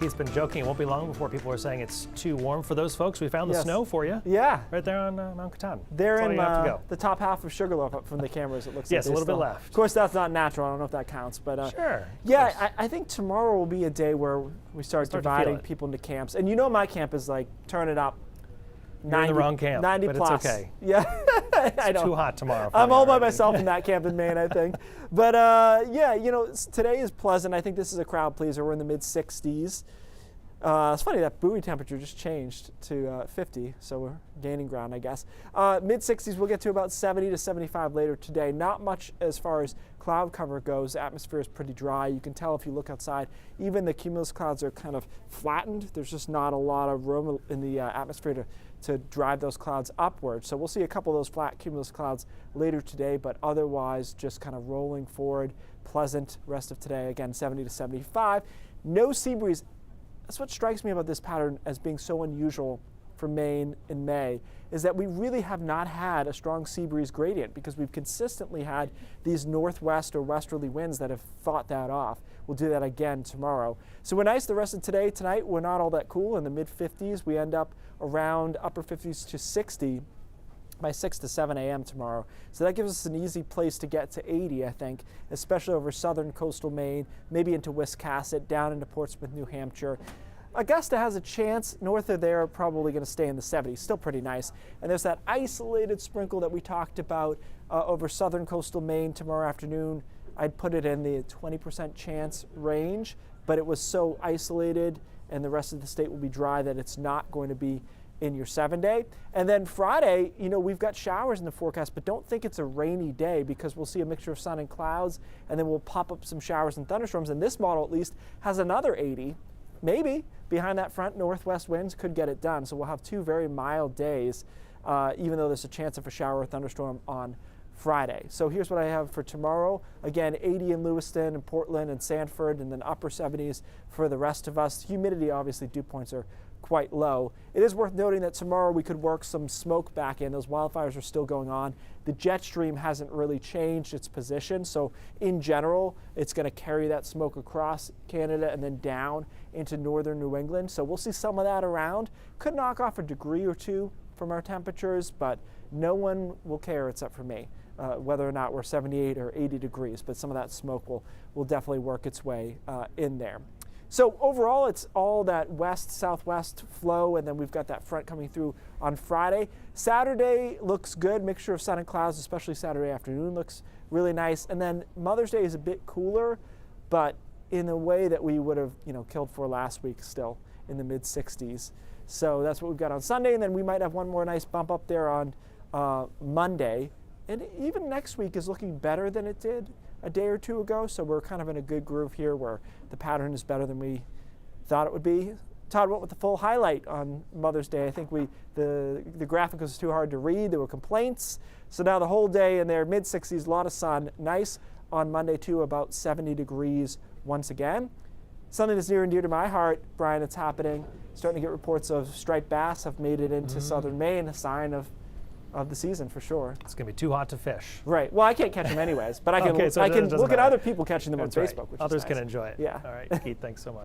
Keith's been joking. It won't be long before people are saying it's too warm for those folks. We found the snow for you. Yeah. Right there on Mount Katan. They're in the top half of Sugarloaf up from the cameras, it looks like. Yes, a little bit left. Of course, that's not natural. I don't know if that counts. But sure. Yeah, I think tomorrow will be a day where we start dividing people into camps. And you know my camp is like, turn it up. You're in the wrong camp, 90 but plus. it's okay. Yeah. It's too hot tomorrow. I'm all by myself in that camp in Maine, I think. But yeah, you know, today is pleasant. I think this is a crowd pleaser. We're in the mid-60s. It's funny that buoy temperature just changed to 50, so we're gaining ground, I guess. Mid-60s, we'll get to about 70 to 75 later today. Not much as far as cloud cover goes. The atmosphere is pretty dry. You can tell if you look outside. Even the cumulus clouds are kind of flattened. There's just not a lot of room in the atmosphere to drive those clouds upward. So we'll see a couple of those flat cumulus clouds later today, but otherwise just kind of rolling forward. Pleasant rest of today. Again, 70 to 75. No sea breeze. That's what strikes me about this pattern as being so unusual for Maine in May, is that we really have not had a strong sea breeze gradient because we've consistently had these northwest or westerly winds that have fought that off. We'll do that again tomorrow. So we're nice the rest of today. Tonight we're not all that cool in the mid-50s. We end up around upper 50s to 60 by 6 to 7 a.m. tomorrow. So that gives us an easy place to get to 80, I think, especially over southern coastal Maine, maybe into Wiscasset, down into Portsmouth, New Hampshire. Augusta has a chance. North of there, probably going to stay in the 70s. Still pretty nice. And there's that isolated sprinkle that we talked about over southern coastal Maine tomorrow afternoon. I'd put it in the 20% chance range, but it was so isolated and the rest of the state will be dry that it's not going to be in your 7-day. And then Friday, you know, we've got showers in the forecast, but don't think it's a rainy day because we'll see a mixture of sun and clouds, and then we'll pop up some showers and thunderstorms. And this model, at least, has another 80. Maybe behind that front, northwest winds could get it done. So we'll have 2 very mild days, even though there's a chance of a shower or thunderstorm on Friday. So here's what I have for tomorrow. Again, 80 in Lewiston and Portland and Sanford, and then upper 70s for the rest of us. Humidity, obviously, dew points are quite low. It is worth noting that tomorrow we could work some smoke back in. Those wildfires are still going on. The jet stream hasn't really changed its position, so in general, it's going to carry that smoke across Canada and then down into northern New England. So we'll see some of that around. Could knock off a degree or two from our temperatures, but no one will care except for me, whether or not we're 78 or 80 degrees, but some of that smoke will definitely work its way in there. So overall, it's all that west-southwest flow, and then we've got that front coming through on Friday. Saturday looks good, mixture of sun and clouds, especially Saturday afternoon looks really nice. And then Mother's Day is a bit cooler, but in a way that we would have, you know, killed for last week still in the mid-60s. So that's what we've got on Sunday, and then we might have one more nice bump up there on Monday. And even next week is looking better than it did a day or two ago, so we're kind of in a good groove here where the pattern is better than we thought it would be. Todd went with the full highlight on Mother's Day. I think the graphic was too hard to read. There were complaints. So now the whole day in there, mid-60s, a lot of sun. Nice on Monday too, about 70 degrees once again. Something that's near and dear to my heart, Brian, it's happening. Starting to get reports of striped bass have made it into southern Maine, a sign of the season for sure. It's going to be too hot to fish. Right. Well, I can't catch them anyways, but I can, Okay, so I can look matter. at other people catching them That's on right. Facebook. Which Others is nice. can enjoy it. Yeah. All right, Keith, thanks so much.